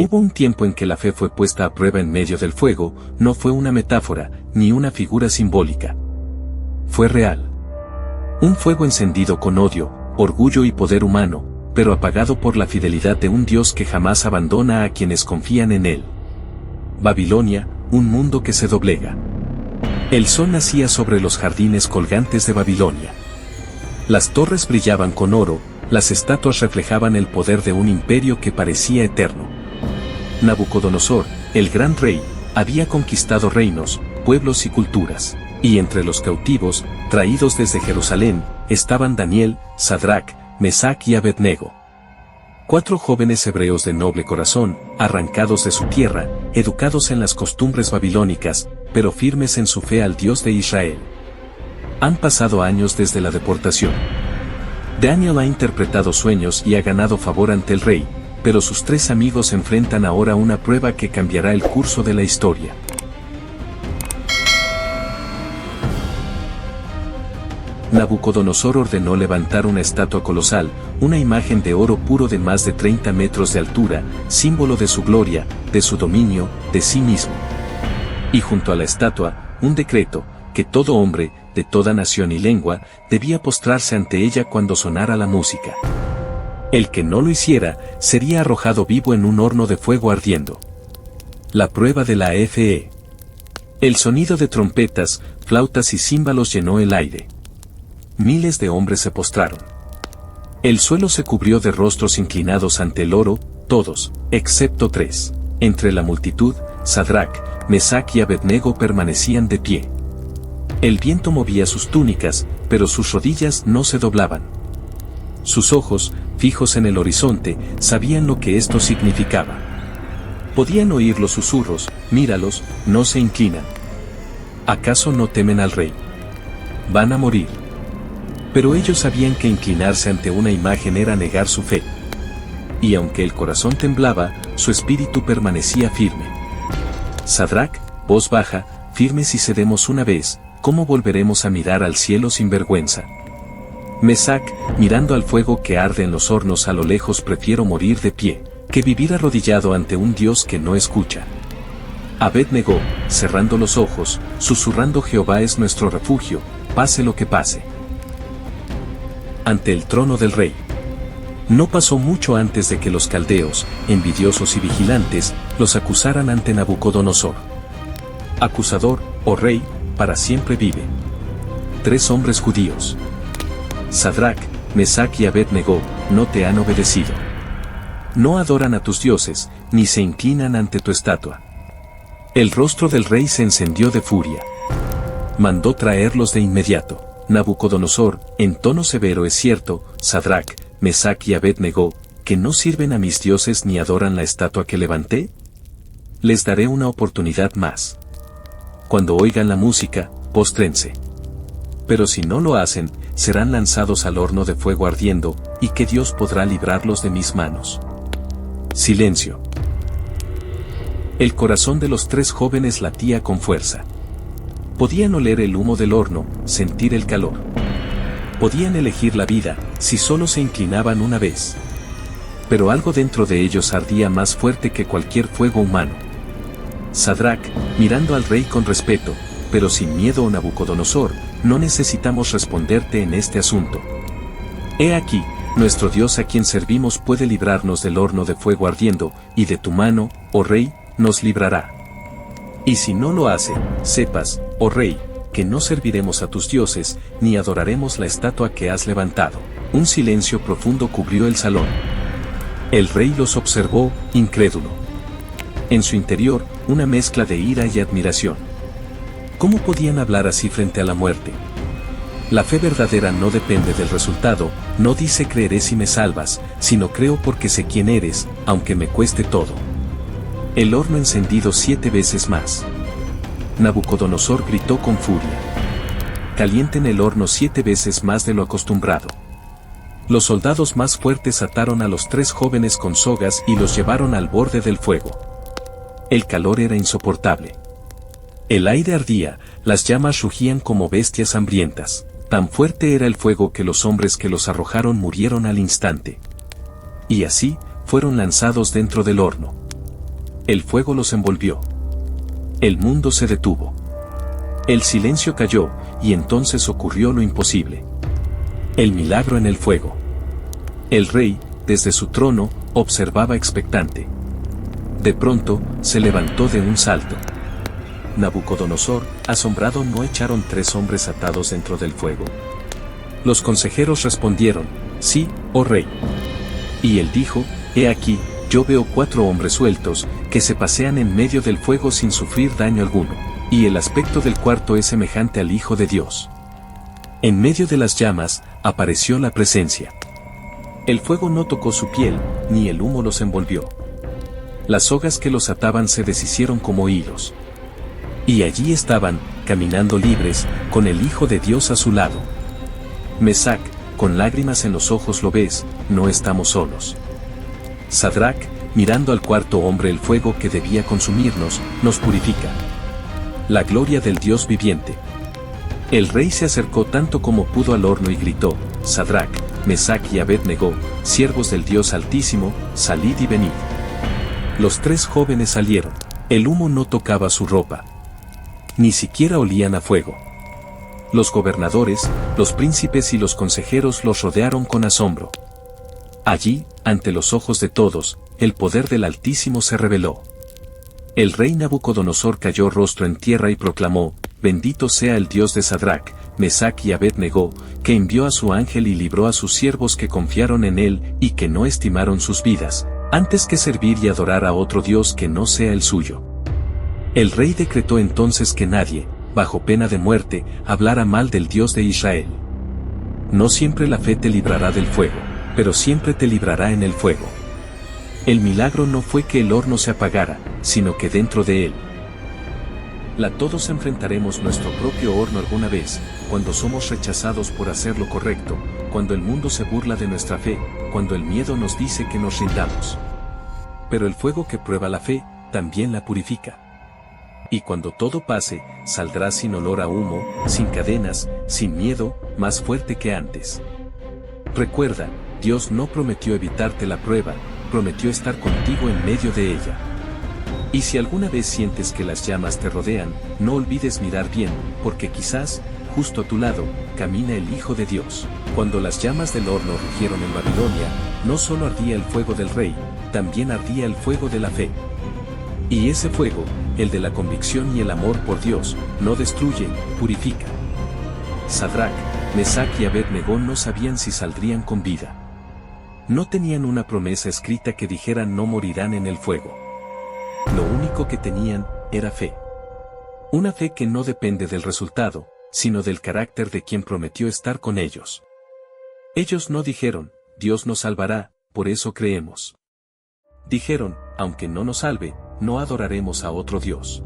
Hubo un tiempo en que la fe fue puesta a prueba en medio del fuego, no fue una metáfora, ni una figura simbólica. Fue real. Un fuego encendido con odio, orgullo y poder humano, pero apagado por la fidelidad de un Dios que jamás abandona a quienes confían en él. Babilonia, un mundo que se doblega. El sol nacía sobre los jardines colgantes de Babilonia. Las torres brillaban con oro, las estatuas reflejaban el poder de un imperio que parecía eterno. Nabucodonosor, el gran rey, había conquistado reinos, pueblos y culturas, y entre los cautivos, traídos desde Jerusalén, estaban Daniel, Sadrac, Mesac y Abednego. 4 jóvenes hebreos de noble corazón, arrancados de su tierra, educados en las costumbres babilónicas, pero firmes en su fe al Dios de Israel. Han pasado años desde la deportación. Daniel ha interpretado sueños y ha ganado favor ante el rey, pero sus 3 amigos enfrentan ahora una prueba que cambiará el curso de la historia. Nabucodonosor ordenó levantar una estatua colosal, una imagen de oro puro de más de 30 metros de altura, símbolo de su gloria, de su dominio, de sí mismo. Y junto a la estatua, un decreto, que todo hombre, de toda nación y lengua, debía postrarse ante ella cuando sonara la música. El que no lo hiciera, sería arrojado vivo en un horno de fuego ardiendo. La prueba de la fe. El sonido de trompetas, flautas y címbalos llenó el aire. Miles de hombres se postraron. El suelo se cubrió de rostros inclinados ante el oro, todos, excepto 3. Entre la multitud, Sadrac, Mesac y Abednego permanecían de pie. El viento movía sus túnicas, pero sus rodillas no se doblaban. Sus ojos, fijos en el horizonte, sabían lo que esto significaba. Podían oír los susurros, míralos, no se inclinan. ¿Acaso no temen al rey? Van a morir. Pero ellos sabían que inclinarse ante una imagen era negar su fe. Y aunque el corazón temblaba, su espíritu permanecía firme. Sadrac, voz baja, firme si cedemos una vez, ¿cómo volveremos a mirar al cielo sin vergüenza? Mesac, mirando al fuego que arde en los hornos a lo lejos, prefiero morir de pie, que vivir arrodillado ante un Dios que no escucha. Abednego, cerrando los ojos, susurrando Jehová es nuestro refugio, pase lo que pase. Ante el trono del rey. No pasó mucho antes de que los caldeos, envidiosos y vigilantes, los acusaran ante Nabucodonosor. Acusador, oh rey, para siempre vive. 3 hombres judíos. Sadrac, Mesac y Abednego, no te han obedecido. No adoran a tus dioses, ni se inclinan ante tu estatua. El rostro del rey se encendió de furia. Mandó traerlos de inmediato. Nabucodonosor, en tono severo, es cierto, Sadrac, Mesac y Abednego, que no sirven a mis dioses ni adoran la estatua que levanté. Les daré una oportunidad más. Cuando oigan la música, póstrense. Pero si no lo hacen, serán lanzados al horno de fuego ardiendo, y que Dios podrá librarlos de mis manos. Silencio. El corazón de los 3 jóvenes latía con fuerza. Podían oler el humo del horno, sentir el calor. Podían elegir la vida, si solo se inclinaban una vez. Pero algo dentro de ellos ardía más fuerte que cualquier fuego humano. Sadrac, mirando al rey con respeto, pero sin miedo, Nabucodonosor, no necesitamos responderte en este asunto. He aquí, nuestro Dios a quien servimos puede librarnos del horno de fuego ardiendo, y de tu mano, oh rey, nos librará. Y si no lo hace, sepas, oh rey, que no serviremos a tus dioses, ni adoraremos la estatua que has levantado. Un silencio profundo cubrió el salón. El rey los observó, incrédulo. En su interior, una mezcla de ira y admiración. ¿Cómo podían hablar así frente a la muerte? La fe verdadera no depende del resultado, no dice creeré si me salvas, sino creo porque sé quién eres, aunque me cueste todo. El horno encendido 7 veces más. Nabucodonosor gritó con furia. Calienten el horno 7 veces más de lo acostumbrado. Los soldados más fuertes ataron a los 3 jóvenes con sogas y los llevaron al borde del fuego. El calor era insoportable. El aire ardía, las llamas rugían como bestias hambrientas. Tan fuerte era el fuego que los hombres que los arrojaron murieron al instante. Y así, fueron lanzados dentro del horno. El fuego los envolvió. El mundo se detuvo. El silencio cayó, y entonces ocurrió lo imposible. El milagro en el fuego. El rey, desde su trono, observaba expectante. De pronto, se levantó de un salto. Nabucodonosor, asombrado, ¿no echaron 3 hombres atados dentro del fuego? Los consejeros respondieron, sí, oh rey. Y él dijo, he aquí, yo veo 4 hombres sueltos, que se pasean en medio del fuego sin sufrir daño alguno, y el aspecto del cuarto es semejante al Hijo de Dios. En medio de las llamas, apareció la presencia. El fuego no tocó su piel, ni el humo los envolvió. Las sogas que los ataban se deshicieron como hilos. Y allí estaban, caminando libres, con el Hijo de Dios a su lado. Mesac, con lágrimas en los ojos, lo ves, no estamos solos. Sadrac, mirando al cuarto hombre, el fuego que debía consumirnos, nos purifica. La gloria del Dios viviente. El rey se acercó tanto como pudo al horno y gritó, Sadrac, Mesac y Abed-Negó, siervos del Dios Altísimo, salid y venid. Los 3 jóvenes salieron. El humo no tocaba su ropa. Ni siquiera olían a fuego. Los gobernadores, los príncipes y los consejeros los rodearon con asombro. Allí, ante los ojos de todos, el poder del Altísimo se reveló. El rey Nabucodonosor cayó rostro en tierra y proclamó, bendito sea el Dios de Sadrac, Mesac y Abed-Negó, que envió a su ángel y libró a sus siervos que confiaron en él y que no estimaron sus vidas, antes que servir y adorar a otro Dios que no sea el suyo. El rey decretó entonces que nadie, bajo pena de muerte, hablara mal del Dios de Israel. No siempre la fe te librará del fuego, pero siempre te librará en el fuego. El milagro no fue que el horno se apagara, sino que dentro de él. Todos enfrentaremos nuestro propio horno alguna vez, cuando somos rechazados por hacer lo correcto, cuando el mundo se burla de nuestra fe, cuando el miedo nos dice que nos rindamos. Pero el fuego que prueba la fe, también la purifica. Y cuando todo pase, saldrá sin olor a humo, sin cadenas, sin miedo, más fuerte que antes. Recuerda, Dios no prometió evitarte la prueba, prometió estar contigo en medio de ella. Y si alguna vez sientes que las llamas te rodean, no olvides mirar bien, porque quizás, justo a tu lado, camina el Hijo de Dios. Cuando las llamas del horno rugieron en Babilonia, no solo ardía el fuego del rey, también ardía el fuego de la fe. Y ese fuego, el de la convicción y el amor por Dios, no destruye, purifica. Sadrac, Mesac y Abed-Negó no sabían si saldrían con vida. No tenían una promesa escrita que dijera no morirán en el fuego. Lo único que tenían era fe. Una fe que no depende del resultado, sino del carácter de quien prometió estar con ellos. Ellos no dijeron, Dios nos salvará, por eso creemos. Dijeron, aunque no nos salve, no adoraremos a otro Dios.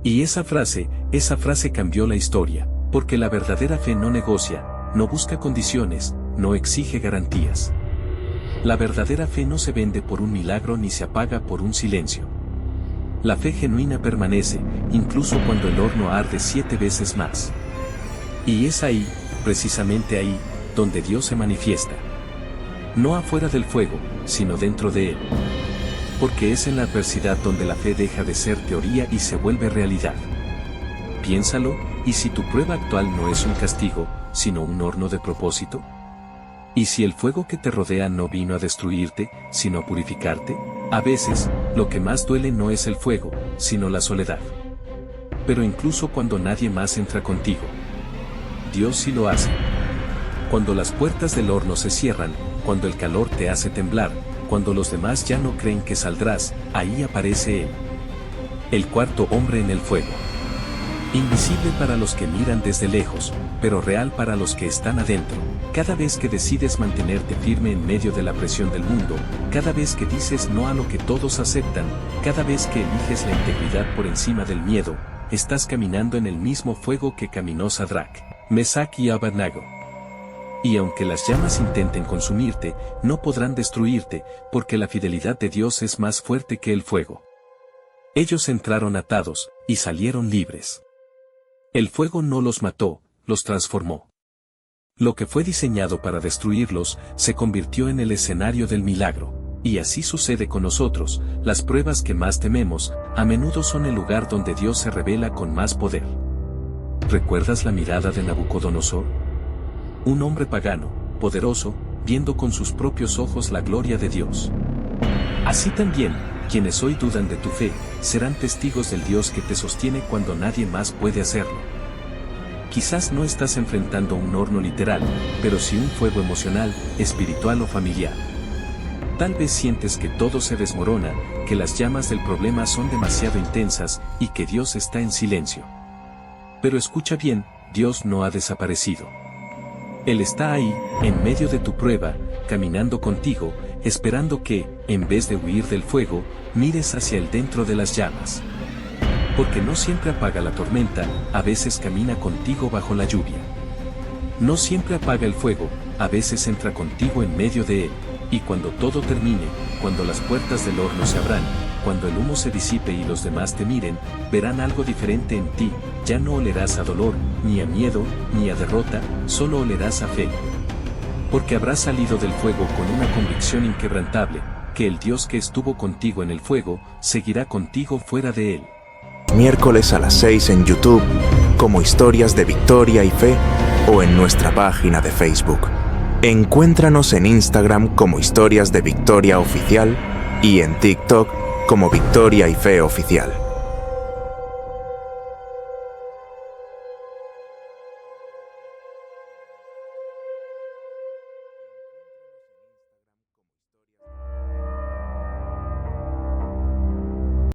Y esa frase cambió la historia, porque la verdadera fe no negocia, no busca condiciones, no exige garantías. La verdadera fe no se vende por un milagro ni se apaga por un silencio. La fe genuina permanece, incluso cuando el horno arde 7 veces más. Y es ahí, precisamente ahí, donde Dios se manifiesta. No afuera del fuego, sino dentro de él. Porque es en la adversidad donde la fe deja de ser teoría y se vuelve realidad. Piénsalo, ¿y si tu prueba actual no es un castigo, sino un horno de propósito? ¿Y si el fuego que te rodea no vino a destruirte, sino a purificarte? A veces, lo que más duele no es el fuego, sino la soledad. Pero incluso cuando nadie más entra contigo, Dios sí lo hace. Cuando las puertas del horno se cierran, cuando el calor te hace temblar, cuando los demás ya no creen que saldrás, ahí aparece Él. El cuarto hombre en el fuego. Invisible para los que miran desde lejos, pero real para los que están adentro. Cada vez que decides mantenerte firme en medio de la presión del mundo, cada vez que dices no a lo que todos aceptan, cada vez que eliges la integridad por encima del miedo, estás caminando en el mismo fuego que caminó Sadrac, Mesac y Abed-Negó. Y aunque las llamas intenten consumirte, no podrán destruirte, porque la fidelidad de Dios es más fuerte que el fuego. Ellos entraron atados, y salieron libres. El fuego no los mató, los transformó. Lo que fue diseñado para destruirlos, se convirtió en el escenario del milagro. Y así sucede con nosotros, las pruebas que más tememos, a menudo son el lugar donde Dios se revela con más poder. ¿Recuerdas la mirada de Nabucodonosor? Un hombre pagano, poderoso, viendo con sus propios ojos la gloria de Dios. Así también, quienes hoy dudan de tu fe, serán testigos del Dios que te sostiene cuando nadie más puede hacerlo. Quizás no estás enfrentando un horno literal, pero sí un fuego emocional, espiritual o familiar. Tal vez sientes que todo se desmorona, que las llamas del problema son demasiado intensas y que Dios está en silencio. Pero escucha bien, Dios no ha desaparecido. Él está ahí, en medio de tu prueba, caminando contigo, esperando que, en vez de huir del fuego, mires hacia el dentro de las llamas. Porque no siempre apaga la tormenta, a veces camina contigo bajo la lluvia. No siempre apaga el fuego, a veces entra contigo en medio de él. Y cuando todo termine, cuando las puertas del horno se abran, cuando el humo se disipe y los demás te miren, verán algo diferente en ti, ya no olerás a dolor, ni a miedo, ni a derrota, solo olerás a fe. Porque habrás salido del fuego con una convicción inquebrantable, que el Dios que estuvo contigo en el fuego, seguirá contigo fuera de él. Miércoles a las 6 en YouTube, como Historias de Victoria y Fe, o en nuestra página de Facebook. Encuéntranos en Instagram como Historias de Victoria Oficial y en TikTok como Victoria y Fe Oficial.